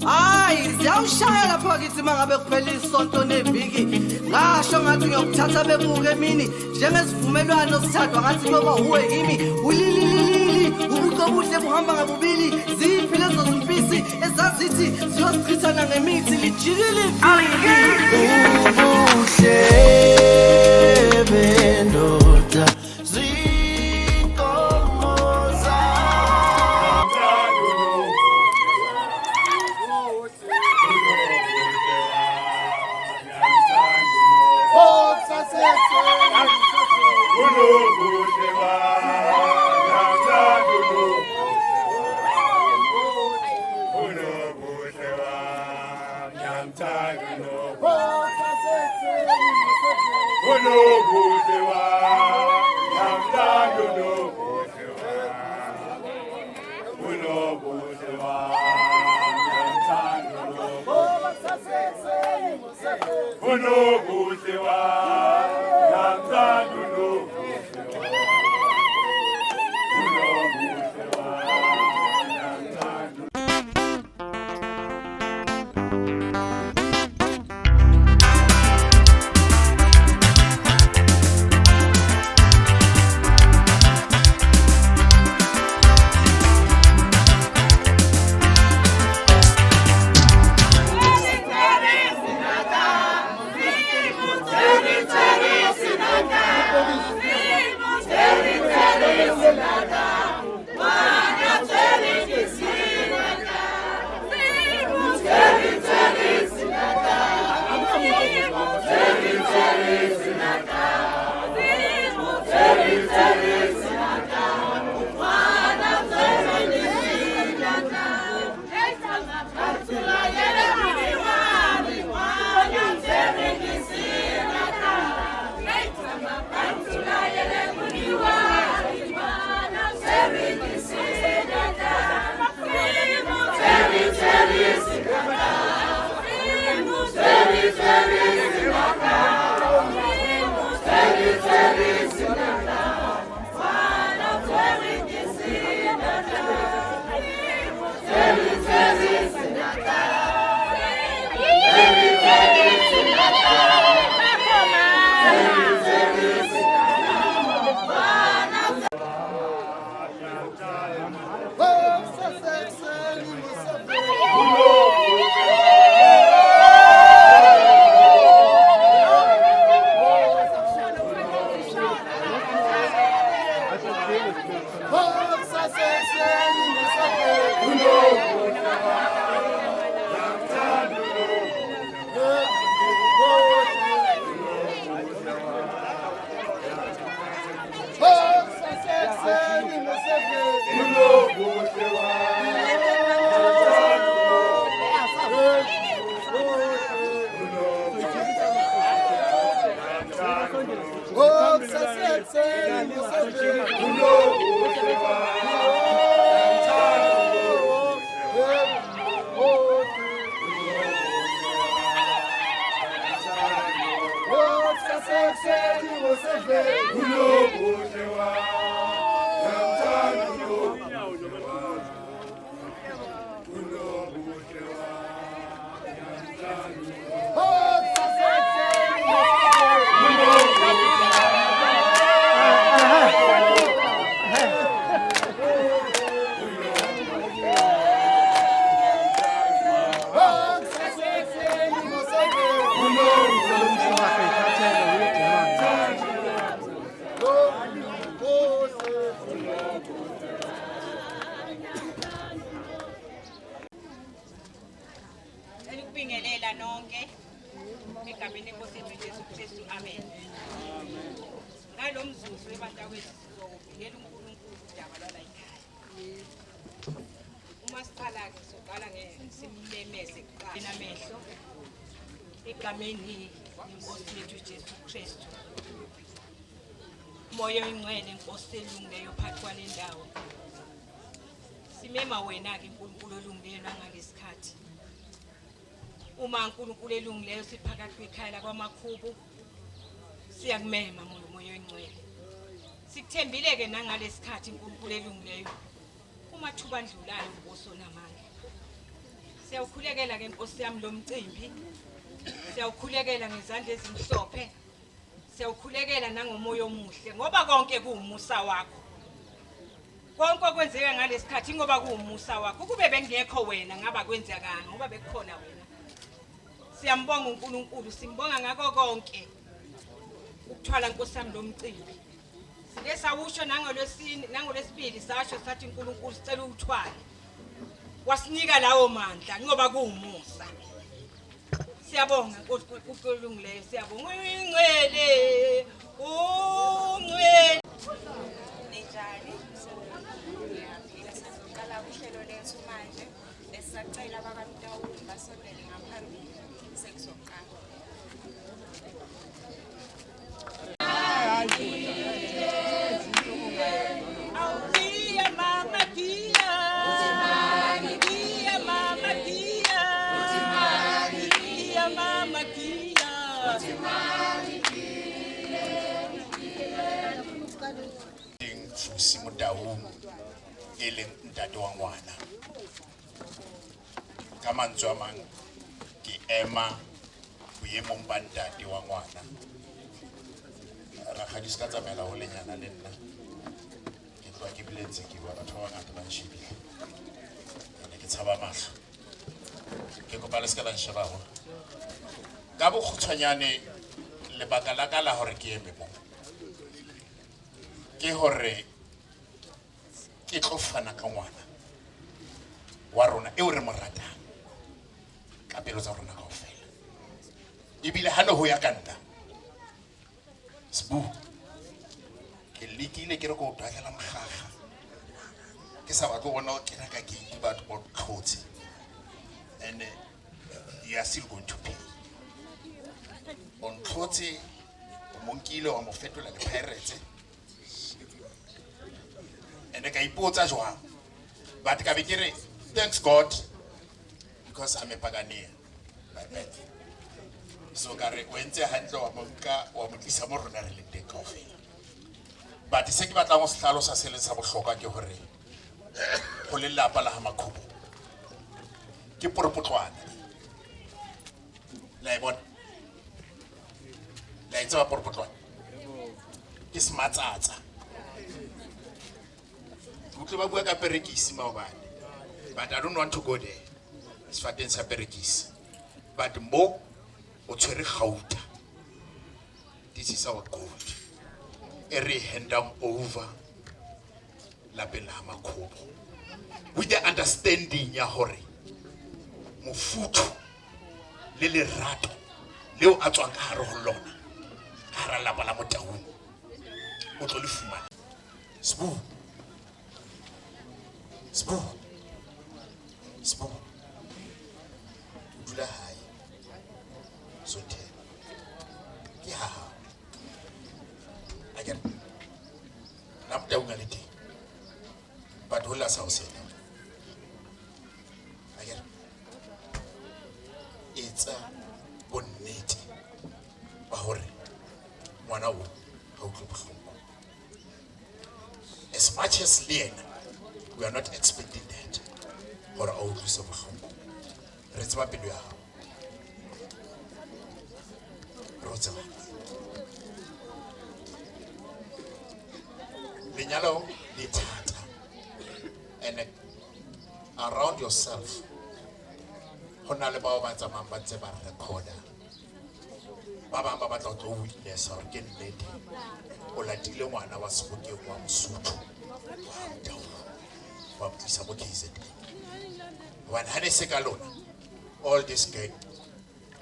Hayi, ziyawushaya lapha kithi mangabe kuphela isonto neviki. Ngasho ngathi ngiyokuthatha bebuke emini njengesivumelwano sithathwa ngathi ngoba uwe yimi. Ulililili, ubuhle buhamba ngabubili. Ziphi lezo zimpisi ezazithi ziyosichithana ngemithi lijikile. Ubuhle bendoda Egameni Inkosi yethu Jesu Kristu. Moya oyingcwele Nkosi elungileyo phakathi kwale ndawo. Simema wena ke uNkulunkulu olungileyo ngalesisikhathi. Uma uNkulunkulu elungileyo siphakathi kwekhaya kwamakhubu siyakumema moya oyingcwele. Sikuthembile ke nangalesikhathi uNkulunkulu elungileyo. Kumathuba andlulayo Nkosi onamandla. Siyawukhulekela ke Nkosi yami lo mcimbi. Siyawukhulekela ngezandla ezimhlophe. Siyawukhulekela nangomoya omuhle ngoba konke kuumusa wakho. Konke okwenzeka ngalesikhathi ngoba kuumusa wakho. Kube bengekho wena ngaba kwenzekanga ngoba bekukhona wena. Siyambonga uNkulunkulu, simbonga ngako konke. Ukuthwala Nkosi yami lo mcimbi. Sike sawusho nangolesibili sasho sathi uNkulunkulu sicela ukuthwala. Wasinika lawo mandla ngoba kuumusa. Siyabonga uNkulunkulu, siyabonga uNgcwele. Ungcwele. Ninjani? Ngiyaphila sizoqala uhlelo lethu manje. Besisacela abakamtawuni basondele ngaphambili sekuzoqala. Dia mama dia. Dia mama dia. Dia mama dia. Fusi Motaung e leng ntate wa ngwana ka mantswe a mang ke ema boemong ba ntate wa ngwana rakgadi se ka tsamaela ho lenyana le nna ke tloa ke biletse ke bua batho ba bangata ba nshebile ne ke tshaba mahlo ke kopa le se ka la nshebago ka bokgutshwanyane lebaka la ka la hore ke eme mo ke hore ke tlo fana ka ngwana wa rona eo re mo ratang ka pelo tsa rona kaofela ebile ha ne ho ya ka nna Sbu ke lekile ke re ko twakela mokgaga ke sa batlo bona ke reka ke di batho bo tlhotse and you are still going to pay on tlhotse monkile wa mo fetola le pirates and ka ipotsa jwang but ka be ke re thanks God because I'm a paganeer by birth so ka re o entse hantle wa monka wa motlisa mo rona re le teng kaofela but se ke batlang go se tlhalosa se le sa bohlokwa ke hore go le lapa la ha Makhubu ke poropotlwana la bona la itse ba poropotlwana ke smatsatsa utlwe ba bua ka perekisi maobane but I don't want to go there sfateng sa perekisi but mo o tshwere gauta this is our gold e re handang over lapeng la Makhubu with the understanding ya hore mofuthu le lerato leo a tswang ka hare ho lona ka hara lapa la Motaung o tlo le fumana Sbu dula hae so te ke ha aja na Motaung a le teng but hola sa o sena aja etsa bonnete ba hore ngwana o ha o tlo bohloko as much as Lena we are not expecting that or a utlwisa bohloko re tseba pelo ya hao re tseba lenyalo le thata and around yourself hona le bao ba tsamayang ba ntse ba recorda ba bang ba batla ho tlo witness hore ke nnete o latile ngwana wa Sebokeng wa Mosotho wa Motaung wa tlisa mo KZN when hane se ka lona all this gang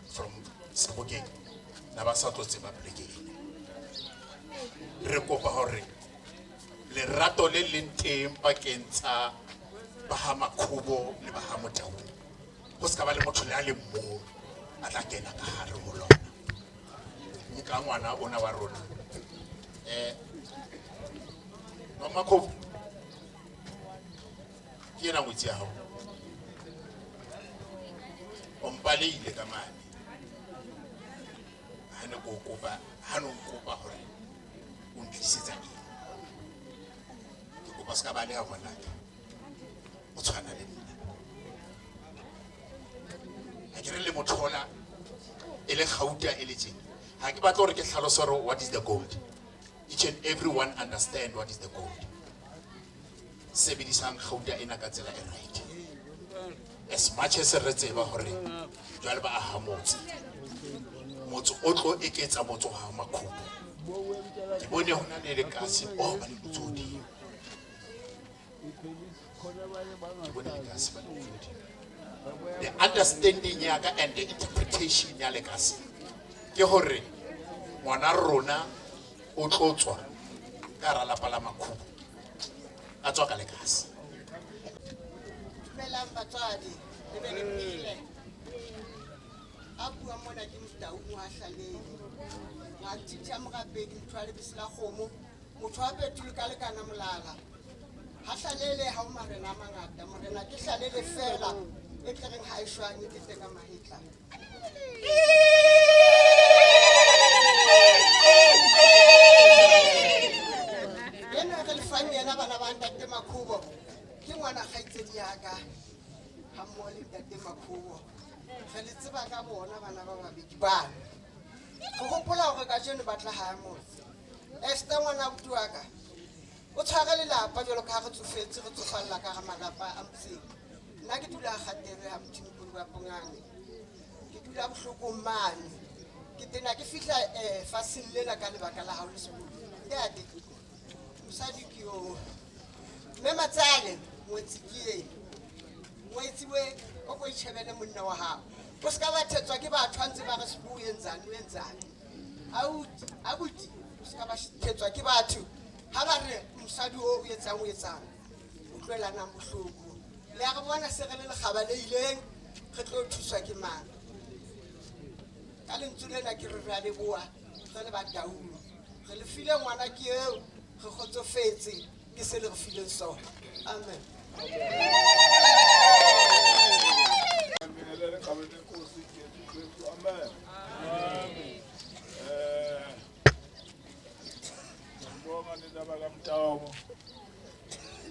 from Sebokeng na ba sa tlo tseba pleke re kopa hore lerato le leng teng pakeng tsa ba ha Makhubu le ba ha Motaung ho se ka ba le motho le a le mong a tla kena ka hare ho lona ka ngwana ona wa rona Makhubu ke ena ngwetsi ya hao o mpaleile ka mane hane go kopa hane o kopa hore o ntlisetsa eng ke kopa ska ba le ha bona o tshwana le nna ha ke re le mothola e le gauta e le tjena ha ke batla hore ke hlalosa hore what is the gold. Each and everyone understand what is the gold. Sebedisang gauta ena ka tsela e right. As much as re tseba hore jwale ba aha motse o tlo eketsa motse ha makhubu ke bone hona le lekase o ba le botsodi the understanding yaka and the interpretation ya lekase ke hore ngwana rona o tlotswa ka ra lapa la makhubu a tswa ka lekase. Melang batswadi le be le phele a bua mona ke Motau wa Hlalele wa titha morapedi motho a lebese la kgomo motho a petule ka lekana molala ha Hlalele ha o marena a mangata morena ke Hlalele fela e tlereng ha e shwane ke teka mahetla ena re le fane yena bana ba ntate Makhubo ke ngwana kgaitsedi yaka ha mmoho le ntate Makhubo re le tseba ka bona bana ba babedi bana go gopola hore ka jeno ba tla ha motse Esther ngwana abuti wa ka o tshware lelapa jalo ka re tsofetse re tsofalla ka ga malapa a mtseng nna ke dula khatere ha mthimpholo wa Pongane ke dula bohloko mane ke tena ke fihla fasin lena ka lebaka la hao le sekolo ke a te mosadi ke yo mme Matsale ngwetsi ke ngwetsi we o go itshebele monna wa hao o ska ba thetswa ke batho ntse ba re se bu yenzani abuti o ska ba thetswa ke batho ha ba re mosadi o etsang o tlwelana bohloko le a re bona se re le legaba le ileng re tlo thuswa ke mang ka lentswe lena ke re ra leboa re le ba Taung re le file ngwana ke eo re kgotsofetse ke se le re fileng sona amen.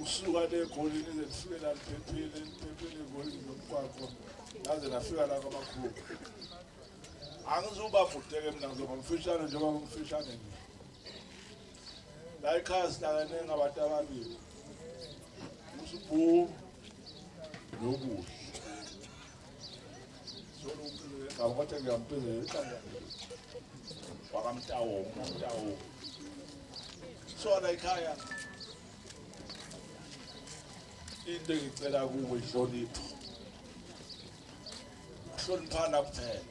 Usuka leGolini lefike la Phephile eGolini nomkwakho yaze lafika la kwaMakhubu angizuba mudeke mina ngizoba mfishane njengoba ngimfishane nje la ekhaya sihlangane ngabantu ababili uSipho nobuhle solo ngabakho ngiyampezela ekhaya wakamtawo so la ekhaya into engicela kuwe inhlonipho hloniphana kuphela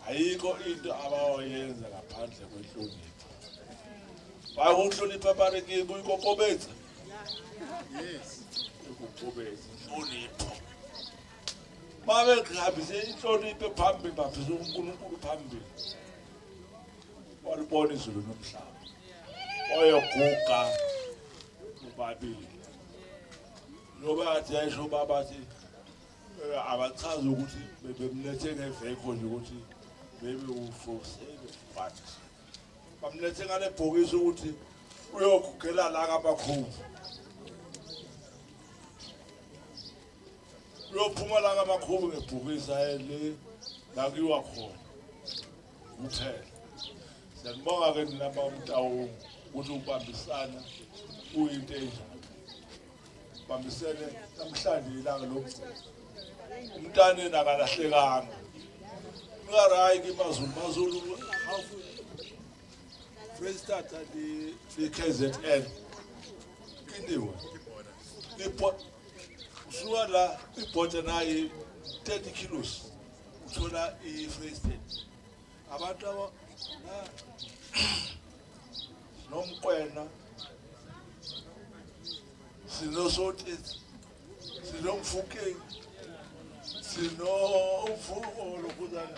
ayikho into abayenza ngaphandle kwenhlonipho bayohlonipha bareke kuyikokobetha yes ukukobetha inhlonipho babe ngihambise inhlonipho phambili bafisa uNkulunkulu phambili walibona izulu nomhlaba oyoguga ubabili loba athi ayisho babathi abachaza ukuthi bebemlethe ngevekho nje ukuthi bebe ufosele but bamlethe ngale bhokisi ukuthi uyogugela la kaMakhubu uyophuma la kaMakhubu ngebhokisi ayele la kuyiwa khona kuphela siyabonga ke nilapha uMtawu ukuthi ubambisana uyinto enjalo bambisene namhlanje ilanga lokugcina umntane nakalahlekanga ngarayi ke mazulu Freestata le KZN indiwe usuka la ibhoda naye 30 kilos uthola iFreestate abantu aba nomkwena sinosothetsi sinomfukeni sinomfuko lokuzana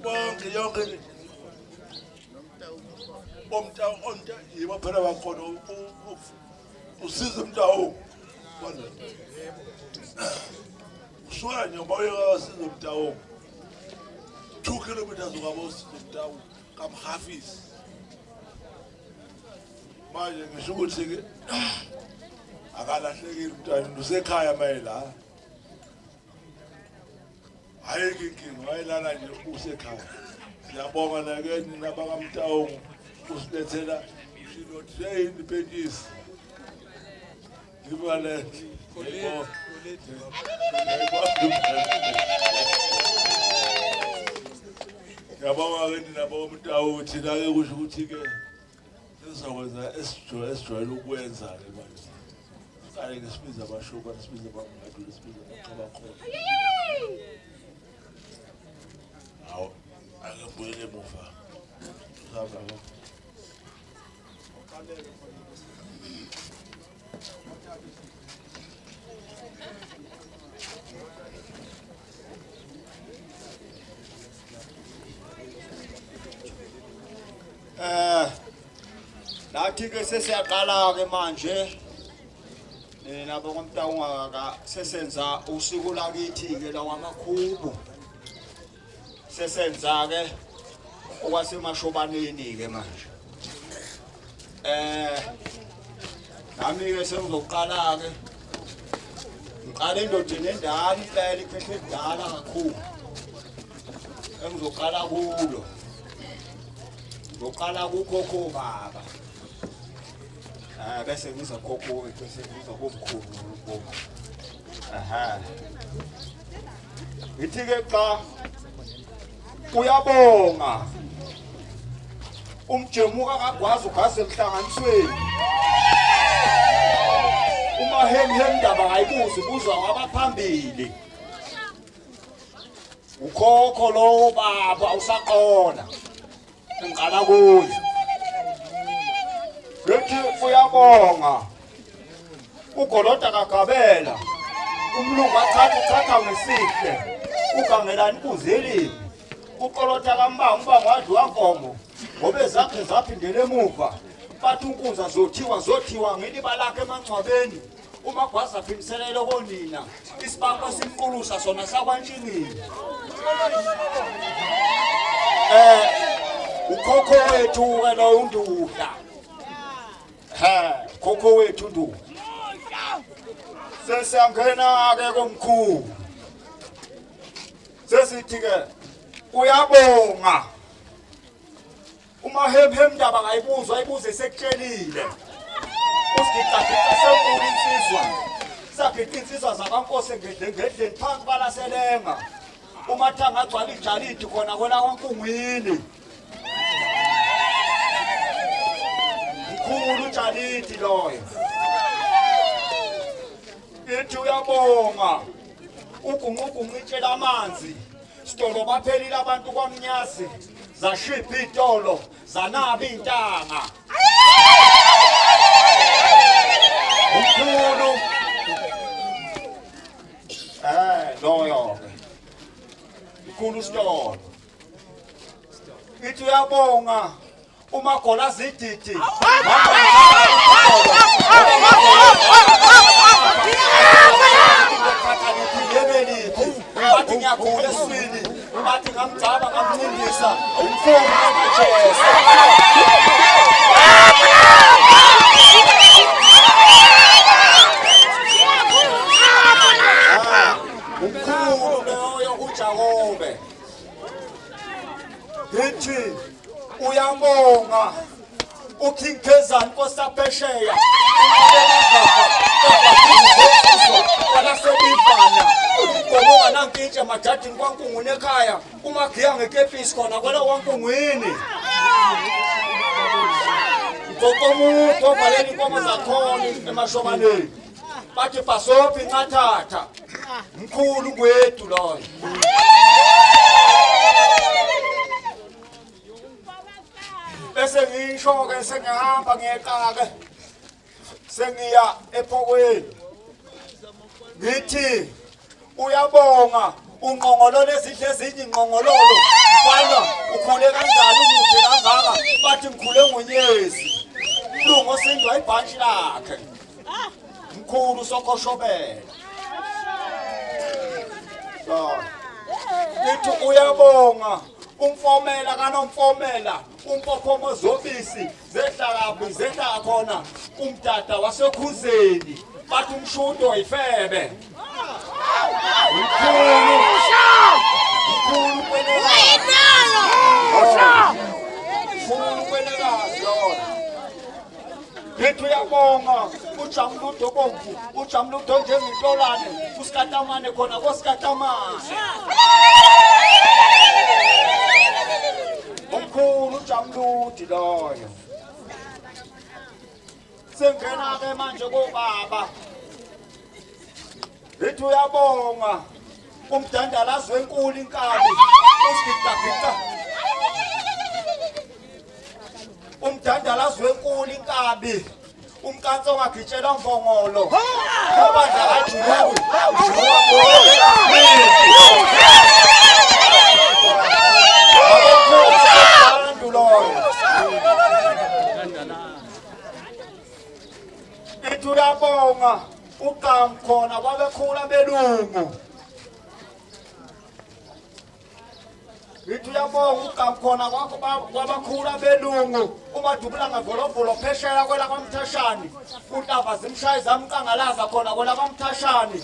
bonke yonke Omtawu onta yibo phela bakhona usiza uMtawu bona usuka nyoba uyasiza uMtawu 2 kilometers ukabosiza uMtawu kaMhafisi manje ngisho ukuthi ke akalahlekile umntwana usekhaya mayela ayikho inkinga wayelala nje usekhaya siyabonga nakeni nabakamtawungu usilethela train ipentisi ngibale yabonga ke nabakamtawungu thina ke kusho ukuthi ke sizokwenza esijwayele ukwenza ke manje kale ke sibiza abashoka sibiza abangadu sibiza abaqhabakhona awu akubuyele emuva uzaba nathi ke sesiyaqala ke manje nabo komtawunga sesenza usuku lakithi ke lawamakhubu sesenza ke okwasemashobaneni ke manje nami ke sengizoqala ke ngiqala endodeni endala impela iphephe edala kakhulu engizoqala kulo ngoqala kukhokho baba bese ngizokhokho bese ngizokumkhulu ngoba ngithi ke xa uyabonga umjemuka kagwazi ugazi emhlanganisweni uma ndaba ngayibuza ubuzwa kwabaphambili ukhokho lo baba usaqona ngiqala kuye ngithi uyabonga ugoloda kagabela umlungu athatha ngesihle ugangelani kuzelini uqolotha kambanga wadliwa nkomo ngobe zakhe zaphindele emuva bathi unkuza zothiwa ngeliba lakhe emangcwabeni umagwaza aphiniselele konina isibambo simqulusa sona sakwantshingini ukhokho wethu ke lo unduda khokho wethu nduda sesiyangena ke komkhulu sesithi ke uyabonga umahemhemndaba ngayibuzwa ayibuze sekutshelile usigigagika senkulu insizwa sagida insizwa zabankosi ngedleni phansi balaselenga umathanga agcwala ijalidi khona kwela kwankungwini mkhulu ujalidi loyo ithi uyabonga ugunqitshela amanzi sitolo baphelile abantu kwamnyasi zashipha itolo zanaba intanga umkhulu loyo mkhulu sitolo ithi uyabonga umagola zididi bathi ngiyagula eswini bathi ngamgcaba ngamncindisa umfumo amajesa umkhulu loyo uJakobe ngithi uyabonga uKing Kezani kosaphesheya kwalasebivana ngoba nankintshe majadini kwankungwini ekhaya umagiya ngekepisi khona kwela kwankungwini ngokomuntu ovaleni inkomo zakhona emashobaneni bathi bhasobhi nqathatha mkhulu ngwethu loyo bese ngisho-ke sengihamba ngiyeqa-ke sengiya ephokweni ngithi uyabonga unqongololo ezidle ezinye inqongololo mfana ukhule kanjani umude kangaka bathi ngikhule ngonyezi mlungu osindwa ibhantshi lakhe mkhulu sokhoshobela ngithi uyabonga umfomela kanomfomela umpophomo zobisi zehlakaphi zehla khona umdada wasekhuzeni bathi umshudo yifebe mkhulu ujamludo bomvu ujamludo njengintolane usikatamane khona kosikatamane omkhulu ujamludi loyo sengena-ke manje kobaba ethi uyabonga umdandalazi wenkulu inkabi usigidagida umdandalazi wenkulu inkabi umkansi ongagitshelwa mvongolo abandla kajuloku ethi uyabonga uqam khona kwabekhula belungu ethi uyabonga uqam khona kwabakhula belungu umadubula ngavolovolo pheshela kwela kwamthashani untava zimshayi zamqangalaza khona kwela kwamthashani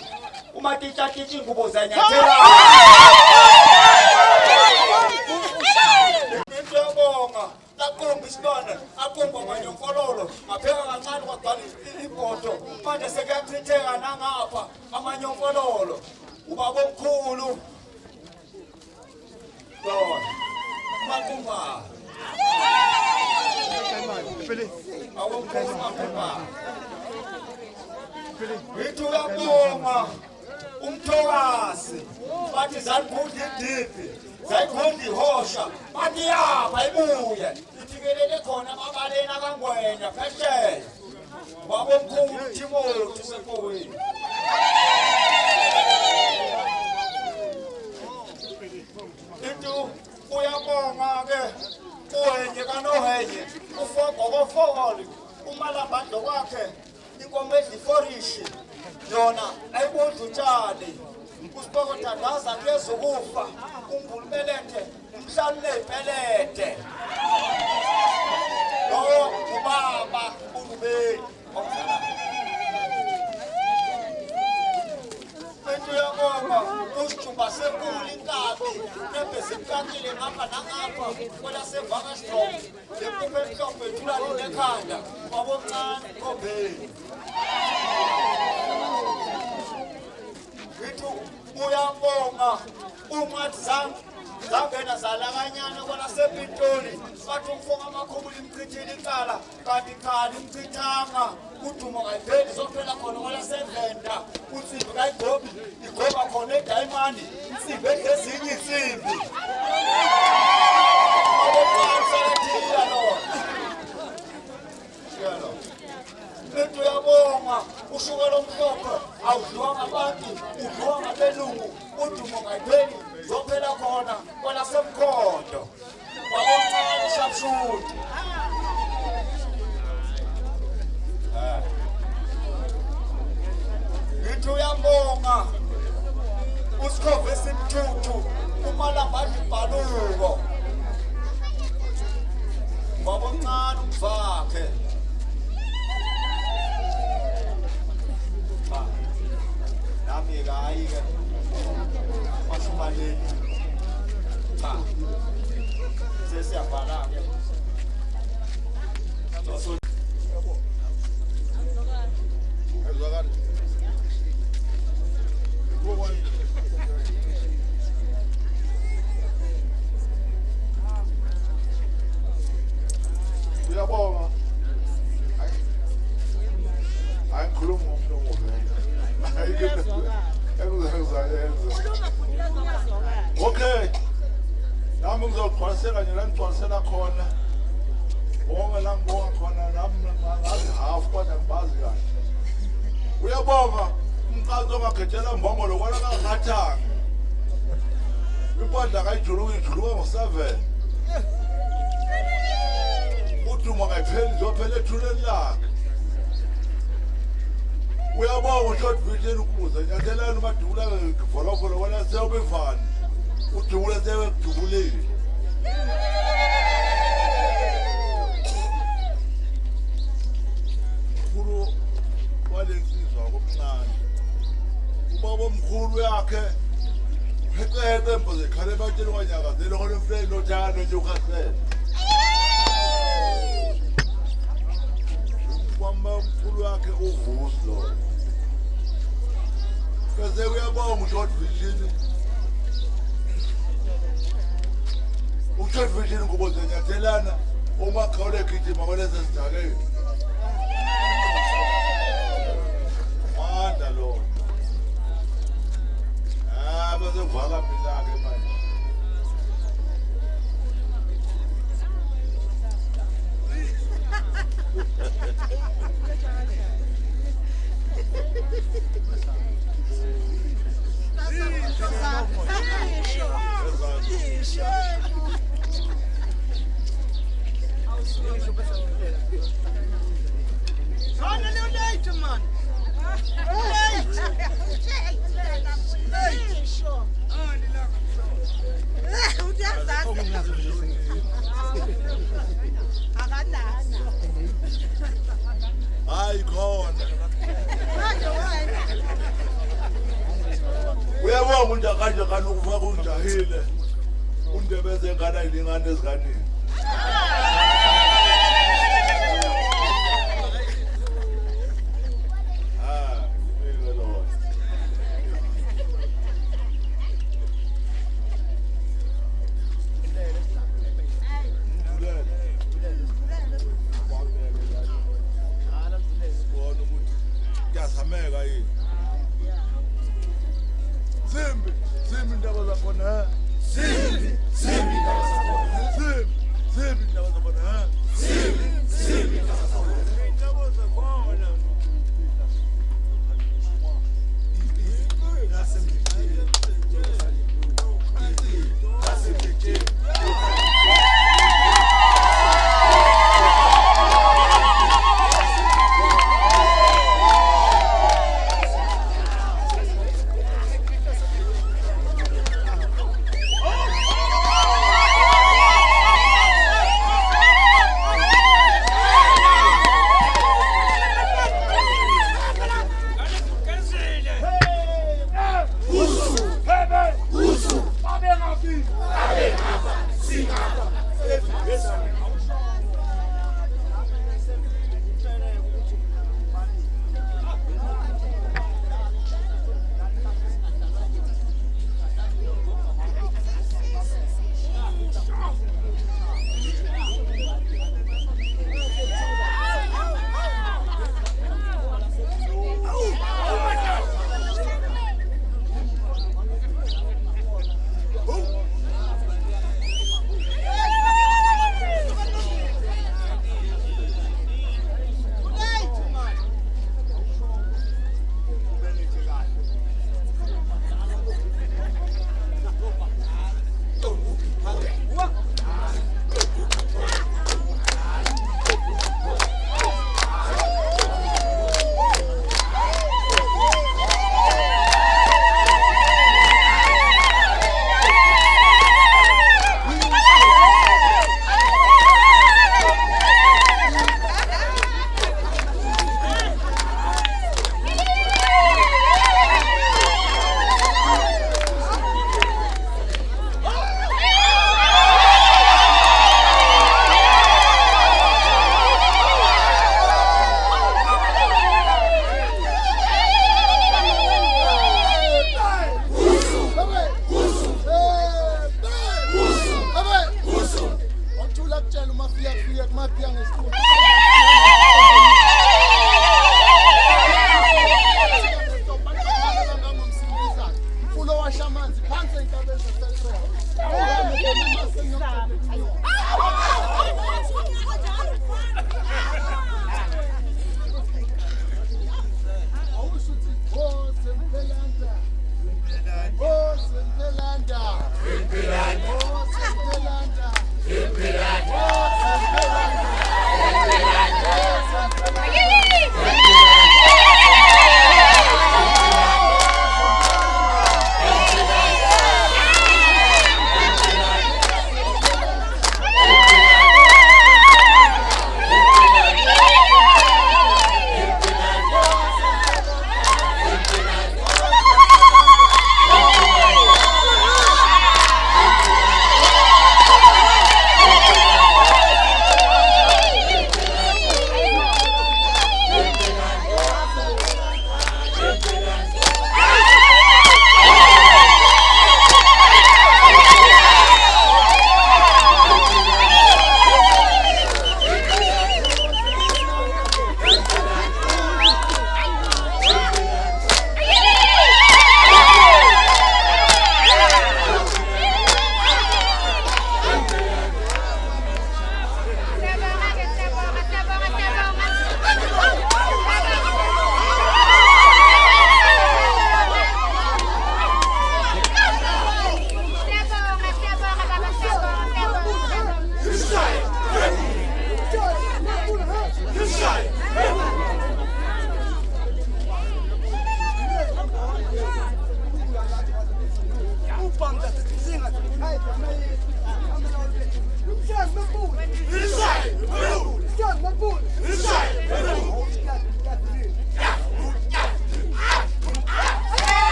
umatitshatitsha ingubo zanyathela into yabonga taqumba isilwane aqumba amanyonkololo ngapheka kancane kwagcwala ibhodo manje sekuyachitheka nangapha amanyonkololo ubaba omkhulu lona maqumba awomkhulu maqumba ithi uyabonga umthokasi bathi zalibhudla idiphi zayigunda ihosha bathi yapha ibuye ithikelele khona amabaleni akangwenya phesheya wabomkhulu Timothy Sekoweni into uyabonga-ke uhenye kanohenye ufogokofokoli umalambandlo kwakhe inkomo edla iforishi yona ayibudla utshani usipokothandaza kuyezokufa umbulubelethe umhlanu ney'pelede lo ubaba ulubeni into yabonga usijumba senkulu inkabi nebhezimkakile ngapha nangapha kwelasevakastrom lepupho emhlophe ethulani nekhanda wabomncane khobheni ngithi uyabonga umathi zangena zalakanyana kwalasepitoli bathi umfonga amakhumula imchithile icala kanti khali imchithanga udumo kayipheli zophela khona kwalasevenda unsimbi kayigobi igoba khona edayimani insimbi ezezinye insimbi abomncane lona into yabonga ushukela omhlophe awudliwa ngabantu udliwa ngabelungu udumo ngayipheli zophela khona kwelasemkhondo wabomncane sharpshoot ngithi uyabonga usikhove simthuthu umalambadla ibhaluko wabomncane umvakhe nami-ke hayi-ke mashumaleni cha sesiyavala-ke uyabonga ayikhuluma ngomlomo okay nami ngizogcwalisela nje la ngigcwalisela khona bonke la ngibonga khona nami ngazi half kodwa ngibazi kahle uyabonga umqanzi ongagejela mbongolo kwala kangathanga ibhodla kayijuluka ijuluka ngo-7 udumo kayipheli zophela ethuleni lakhe uyabonga ushort vision ukuze nyathelani umadubula volovolo wena sewubevani udubula sewekudubulile mkhulu walensizwa komncane ubaba omkhulu yakhe uheqeqe mboze khale batshela kwanyakazela khona emfuleni lothando nje ukhasela kwamamkhulu wakhe uvuso bese uyabonga uJohn Vision uJohn Vision kubo zenyathelana uma khawule gijima kwalezi sidakeni manda lo bese kuvaka phela ke manje hayi khona uyabona unja kanje kanokufaka unjahile undebeze ngana ilingane ezikanini Zimbi indaba zakhona. Zimbi indaba zakhona.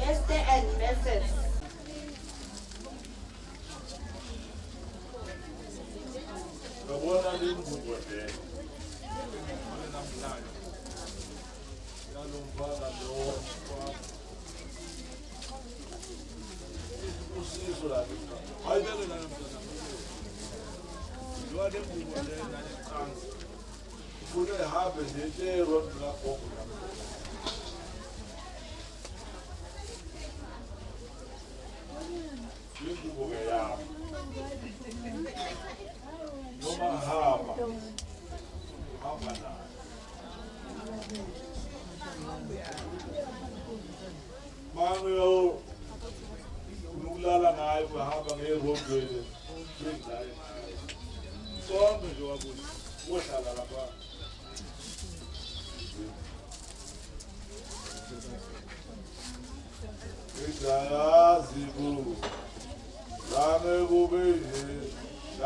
Mr. and Mrs.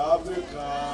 Africa.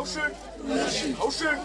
schön. Auch schön. Auch schön.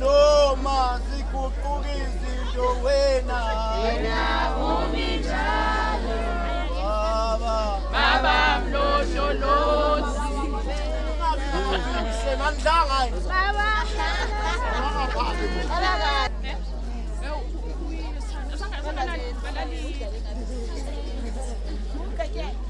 Noma sikuquka izinto wena umijalo baba mlondolozi semandlanga baba Yeah.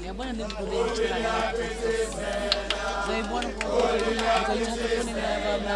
Yabona nezinto beyithola lapho. Zoyibona ngizolithatha efonini namuhla.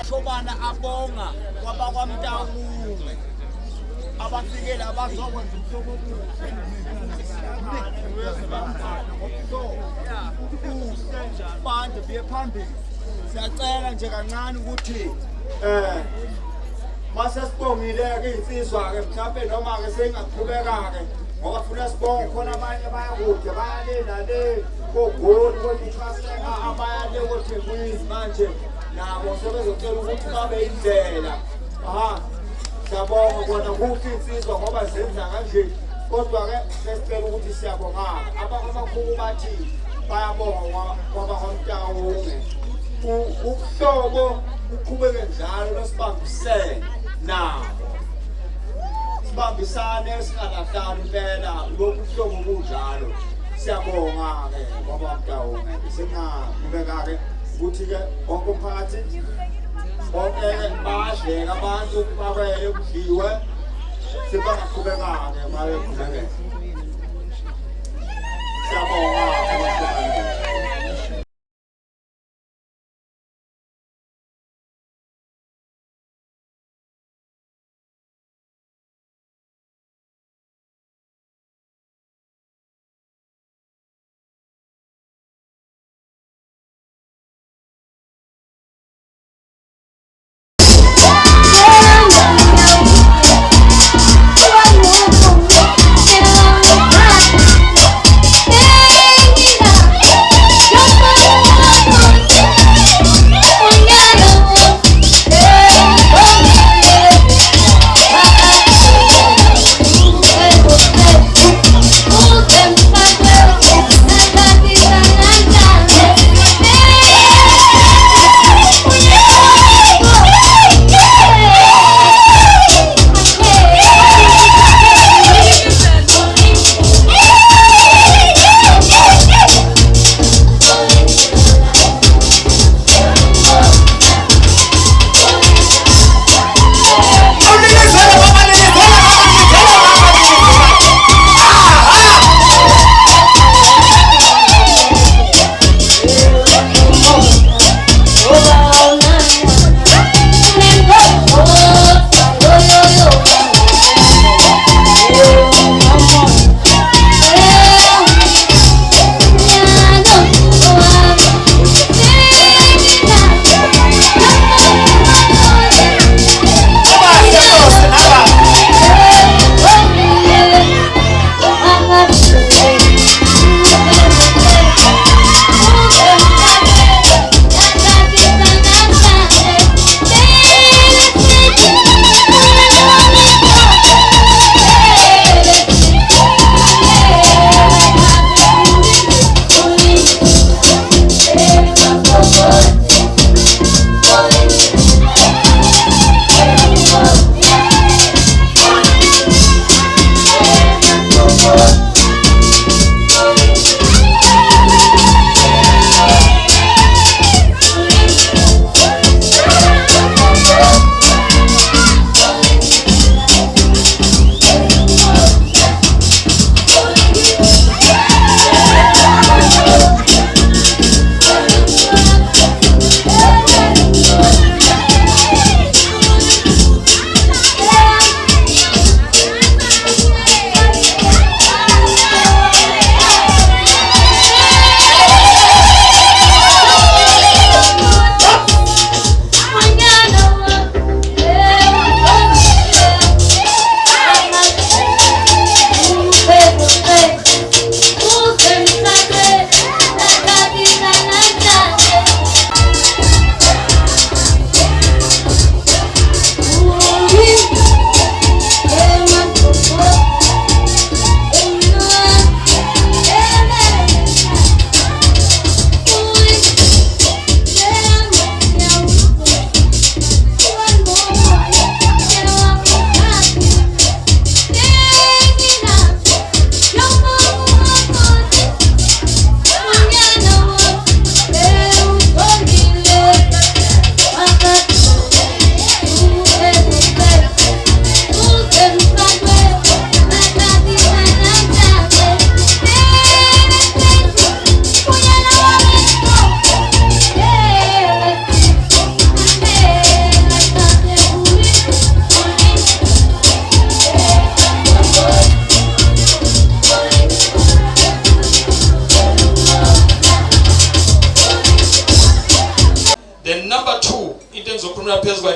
Shobana abonga kwabakwamtawungu abafikela abazokwenza umhlobo bande biye phambili siyacela nje kancane ukuthi mase sibongile-ke insizwa-ke mhlawumbe noma-ke sengaqhubeka-ke ngoba funa sibonge khona abanye bayakude bayale nale kogoli kodwa abayale koThekwini manje nabo sebezocela ukuthi babe indlela. Siyabonga kona kuhle insizwa ngoba zenza kanje kodwa-ke sesicela ukuthi siyabonga-ke abakhulu bathi bayabonga kwabakwamtawungu ubuhlobo uqhubeke njalo losibambisene nabo sibambisane singalahlani impela lokhu buhlobo bunjalo siyabonga-ke kwabakwamtawungu singaqhubeka-ke ukuthi-ke wonke umphakathi bonke-ke badleka abantu babele kudliwe sebangaqhubeka-ke babeqhubekela siyabonga-ke.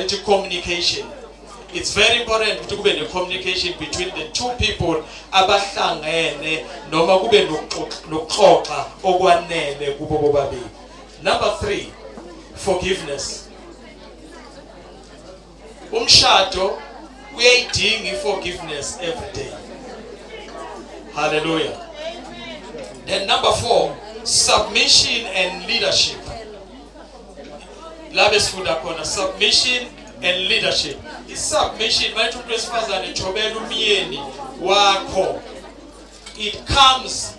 lithi communication. It's very important ukuthi kube ne communication between the two people abahlangene noma kube nokuxoxa okwanele kubo bobabili. Number 3, forgiveness. Umshado uyayidinga forgiveness every day. Hallelujah. Then number 4, submission and leadership. Labe sifunda khona submission and leadership. Submission manje umuntu wesifazane ethobela umyeni wakho. It comes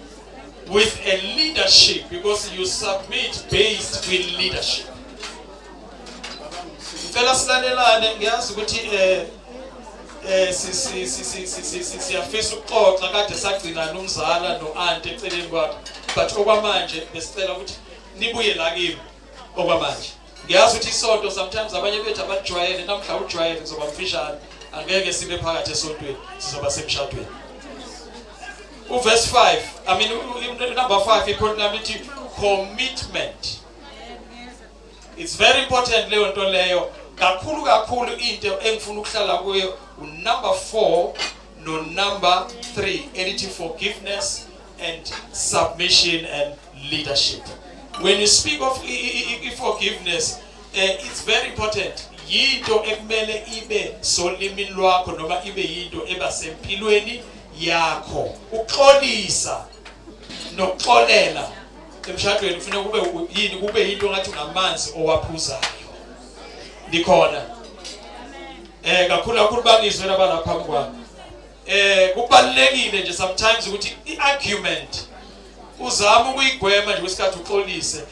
with a leadership because you submit based with leadership. Ngicela silalelane ngiyazi ukuthi siyafisa ukuxoxa kade sagcina nomzala noanti eceleni kwakho, but okwamanje besicela ukuthi nibuye la kimi okwamanje. Ngiyazi ukuthi isonto sometimes abanye bethu abajwayele, namhla ujwayele kuzoba mfishane, angeke sibe phakathi esontweni, sizoba semshadweni. Verse 5, I mean number 5 iphonto lami lithi commitment. It's very important leyo nto leyo. Kakhulu into engifuna ukuhlala kuyo number 4 no number 3 elithi forgiveness and submission and leadership. When you speak of forgiveness, it's very important. Yinto ekumele ibe solimini lwakho noma ibe yinto eba sempilweni yakho. Uxolisa nokuxolela emshadweni kufanele kube yinto ngathi ngamanzi owaphuzayo. Ndikhona kakhulu bangizwe labalapha phambi kwami. Kubalekile nje sometimes ukuthi iargument uzama ukuyigwema nje kwesikhathi uxolise.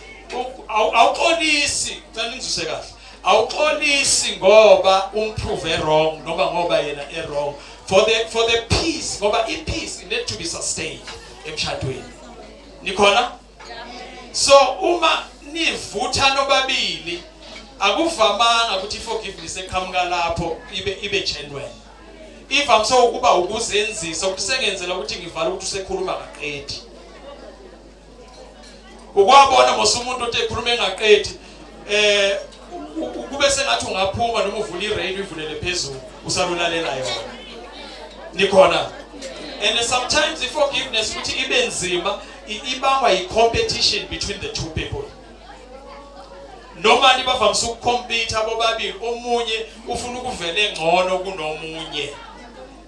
Awuxolisi, ngicela ngizuse kahle. Awuxolisi ngoba umprove wrong noma ngoba yena wrong. For the peace, ngoba peace need to be sustained emshadweni. Nikhona? So uma nivutha nobabili akuvamanga ukuthi forgiveness eqhamuka lapho ibe genuine. Ivamse ukuba ukuzenzisa ukuthi sengenzela ukuthi ngivala ukuthi usekhuluma ngaqedi. Ukwabona mose umuntu otekhuluma engaqedi kube sengathi ungaphuma noma uvula iradio ivulele phezulu usalulalela yona. Nikhona? And sometimes the forgiveness ukuthi ibe nzima ibangwa yi-competition between the two people. Noma nibavamisa ukucompete abobabili, omunye ufuna ukuvela engcono kunomunye.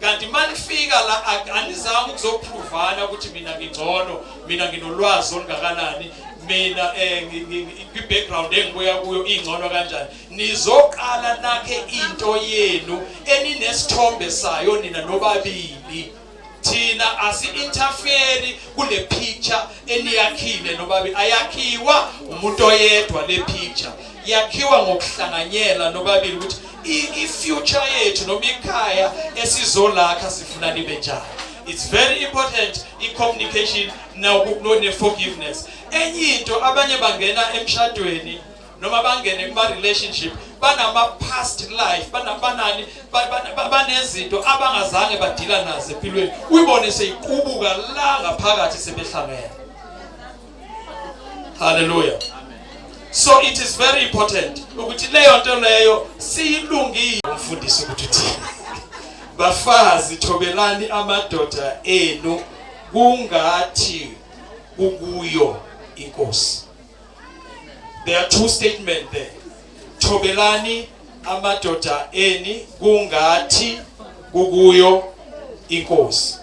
Kanti manifika la anizange ukuzoprovana ukuthi mina ngingcono, mina nginolwazi olungakanani, mina kwi-background engibuya kuyo ingcono kanjani. Nizoqala nakhe into yenu eninesithombe sayo nina nobabili. Thina asi-interfere kule picture eniyakhile nobabili. Ayakhiwa umuntu oyedwa le picture. Yakhiwa ngokuhlanganyela nobabili ukuthi i-future yethu noma ikhaya esizolakha sifuna libe njani. It's very important i-communication ne-forgiveness. Enye into abanye bangena emshadweni noma bangene kuma-relationship banama-past life, banezinto abangazange badila nazo empilweni. Uyibone seyiqubuka la ngaphakathi sebehlangene. Hallelujah. So it is very important ukuthi leyo nto leyo siyilungile. Umfundisi ukuthi thina bafazi thobelani amadoda enu kungathi kukuyo inkosi. There are two statements there. Thobelani amadoda eni kungathi kukuyo inkosi.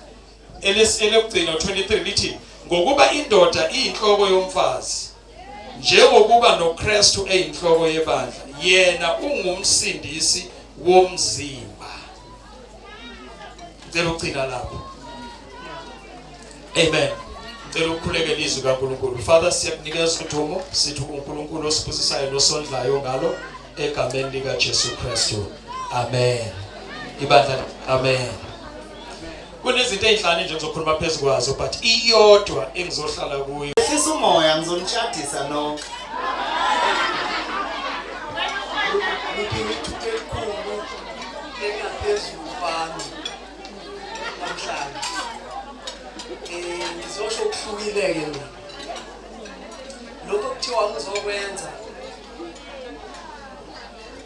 Elokugcina 23 lithi ngokuba indoda iyinhloko yomfazi njengokuba noKristu eyinhloko yebandla yena ungumsindisi womzimba. Ngicela ugcina lapho. Amen. Ngicela ukukhulekela izwi kaNkulunkulu. Father, siyakunikeza udumo, sithi uNkulunkulu osibusisayo nosondlayo ngalo egameni lika Jesu Kristu. Amen. Ibandla amen. Kunezinto ezinhlanu nje ngizokhuluma phezulu kwazo but iyodwa engizohlala kuyo. Sifisa umoya ngizomshadisa nonke. Ngiphinda ukukhulu engaphezulu kwami namhlanje. Ngizosho ukuhlukileke mina. Lokho kuthiwa ngizokwenza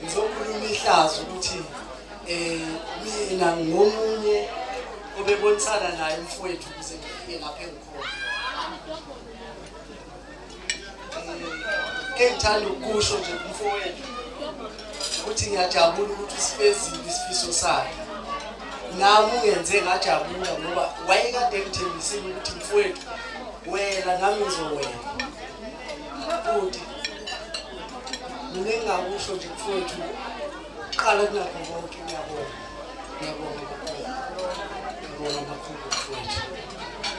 Ngizokhuluma ihlazo ukuthi mina ngomunye obebonisana naye mfowethu ukuze ngifike lapha engikhona. Engithanda ukusho nje kumfowethu ukuthi ngiyajabula ukuthi usifezile isifiso sakhe. Nami ungenze ngajabula ngoba wayekade ngithembisile ukuthi mfowethu wena nami ngizowena. Futhi mina engakusho nje mfowethu qala kunakho konke ngiyabona. Ngiyabona makhulu mfowethu.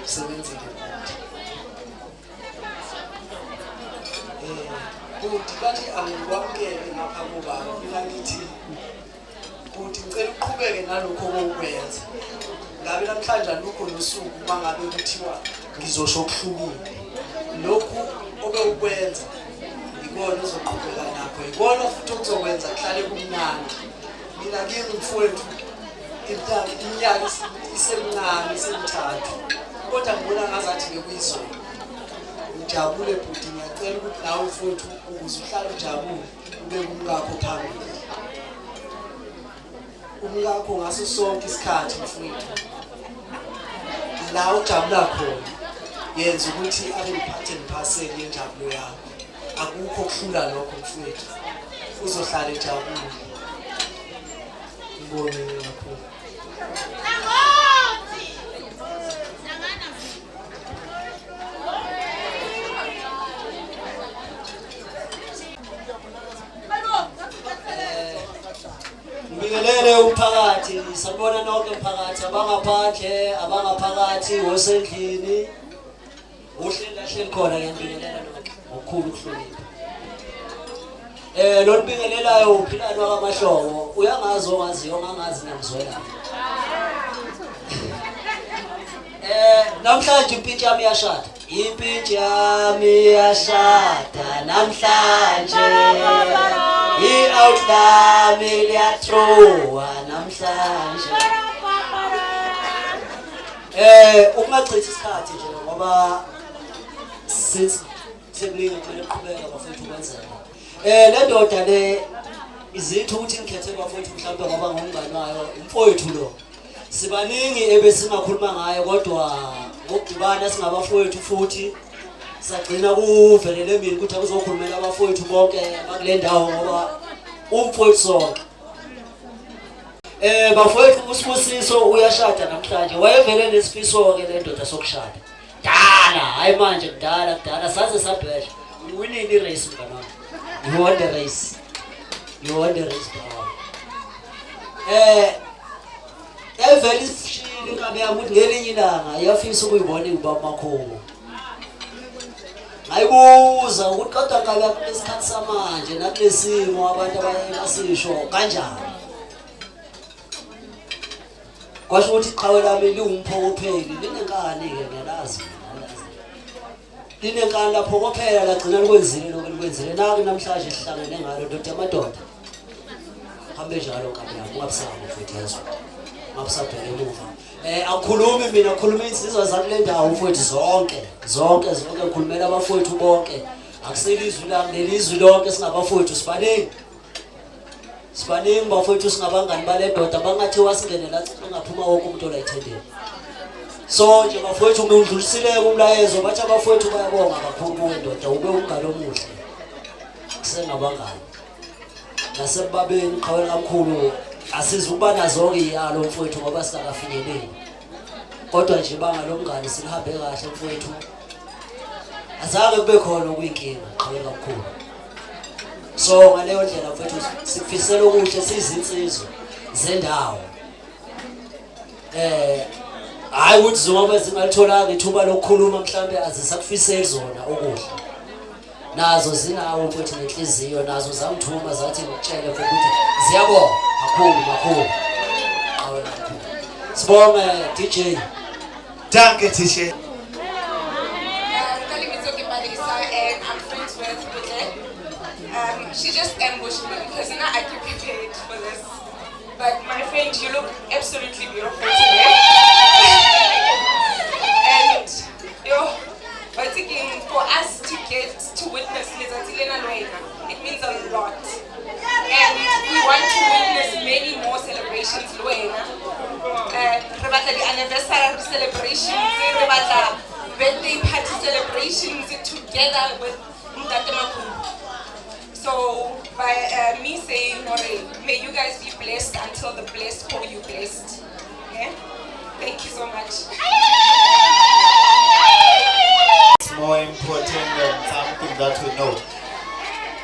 Usebenzile futhi. Futhi bathi angikwamukele ngapha kubaba mina ngithi ukuthi ngicela uqhubeke nalokho okwenza. Ngabe namhlanje alukho nosuku mangabe kuthiwa ngizosho okuhlukile. Lokhu obekwenza ikona ozoqhubeka nakho. Ikona futhi okuzokwenza kuhlale kumnandi. Mina kimi mfowethu iminyaka isemncane isemithathu. Kodwa ngibona ngazathi ngekuyizona. Ngijabule futhi ngiyacela ukuthi nawe mfowethu ukuze uhlale ujabule ube kumkakho phambili. Umkakho ngaso sonke isikhathi mfowethu. La ujabula khona. Yenza ukuthi abe ngiphathe ngiphasele injabulo yakho. Akukho okuhlula lokho mfowethu. Uzohlala ejabule. Ngibone lapho. Ngibingelele umphakathi, sabona nonke umphakathi abangaphandle, abangaphakathi, osendlini. Uhleli khona ngiyabingelela nonke. Ngokukhulu ukuhlonipha. Lo nibingelelayo uphilani wakamahlobo, uyangazi ongaziyo ongangazi ngiyamzwela. Namhlanje impintshi yami iyashada. Impintshi yami iyashada namhlanje. I-outlami liyathrowa namhlanje. Ukungachithi isikhathi nje ngoba since sekulinga kumele uqhubeka bafethu ukwenzela. Le ndoda le izithi ukuthi ngikhethe bafethu mhlawumbe ngoba ngumngane wayo umfowethu lo. Sibaningi ebesingakhuluma ngayo kodwa ngokudibana singabafowethu futhi sagcina kuvelele mina ukuthi akuzokhulumela abafowethu bonke bakule ndawo ngoba umfowethu sonke. Bafowethu uSibusiso uyashada namhlanje. Wayevele nesifiso ke le ndoda sokushada. Dala, hayi manje kudala saze sabhesha. Winning the race mngana. You won the race. You won the race bro. Evele isishilo ngabe yamuthi ngelinye ilanga yafisa ukuyibona ubaba makhulu. Ngayibuza ukuthi kodwa ngabe kulesikhathi samanje nakulesimo abantu abayasisho kanjani. Kwasho ukuthi iqhawe lami liwumphokopheli linenkani ke ngiyalazi. Linenkani laphokophela lagcina likwenzile lokho likwenzile naki namhlanje sihlangene ngalo ndoda amadoda. Hambe njalo kabi yami ungabusaba futhi yeso. Ngabusabheke emuva. Akukhulumi mina khuluma insizwa zakule ndawo mfowethu zonke ngikhulumela abafowethu bonke. Akuselizwi lami lelizwi lonke singabafowethu sibaningi bafowethu singabangani balendoda bangathi wasingenela ngaphuma wonke umuntu olayithendeni. So nje bafowethu ngidlulisile umlayezo bathi abafowethu bayabonga kakhulu wendoda ube ungalo omuhle. Sengabangani. Nasebabeni qhawela kakhulu asizukuba nazo ke iyalo mfowethu ngoba singakafinyeleli. Kodwa nje banga lomngane silihambe kahle mfowethu. Azange kube khona okuyinkinga qhawela kakhulu. So ngaleyo ndlela mfowethu sikufisela ukuthi sizinsizwe zendawo. Hayi ukuthi zonke zingalitholanga ithuba lokukhuluma mhlambe azisakufiseli zona okuhle. Nazo zinawo mfowethu nenhliziyo nazo zamthuma zathi ngitshele ukuthi ziyabonga kakhulu. Sibonge DJ. Danke DJ. I'm friends with Butle. She just ambushed me because I keep prepared for this. But my friend, you look absolutely beautiful today. And but again, for us to get to witness Lizatilena Noena, it means a lot. And celebrations, birthday party celebrations together with Mdate Makhulu. So by me saying, may you guys be blessed until the blessed call you blessed. Okay? Thank you so much. It's more important than something that we know.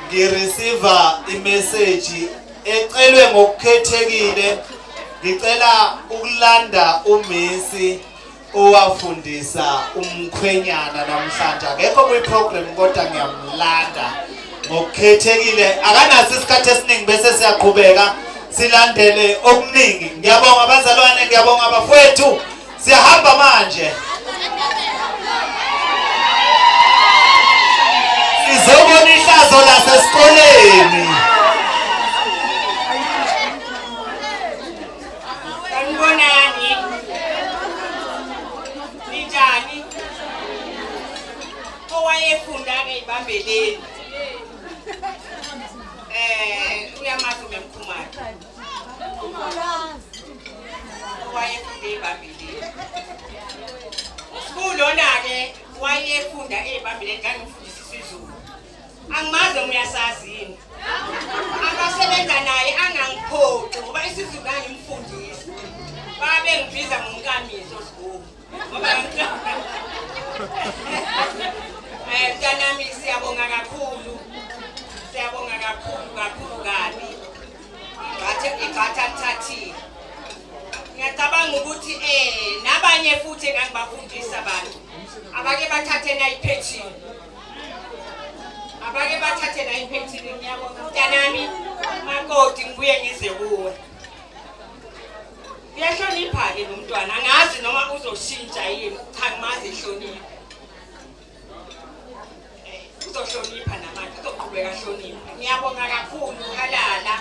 Ngireceiva imessage ecelwe ngokukhethekile. Ngicela ukulanda uMessi owafundisa umkhwenyana namhlanje. Akekho kwi-program kodwa ngiyamlanda ngokukhethekile. Akanaso isikhathi esiningi bese siyaqhubeka silandele okuningi. Ngiyabonga abazalwane, ngiyabonga abafowethu. Siyahamba manje. Sizobona ihlazo lasesikoleni. Sanibonani. Ninjani? Owayefunda ngeyibambeleni. Uyamazi uMkhumalo. Owayefunda eyibambeleni. Kulona ke wayefunda eyibambeleni ngangifundisa isiZulu. Angimazi uyasazi yini. Akasebenza naye angangiphoqi ngoba isiZulu ngangimfundisa. Babe ngibiza ngomkamiso sibuku. Ngoba kanami siyabonga kakhulu. Siyabonga kakhulu kabi. Igatha thathi. Ngiyacabanga ukuthi nabanye futhi engangibafundisa abantu. Abake bathathe nayiphethini. Abake bathathe nayiphethini ngiyabonga. Mntanami makoti ngibuye ngize kuwe. Uyahlonipha ke lo mntwana. Angazi noma uzoshintsha yini. Cha ngimazi ehlonipha. Uzohlonipha namanje uzoqhubeka hlonipha. Ngiyabonga kakhulu halala.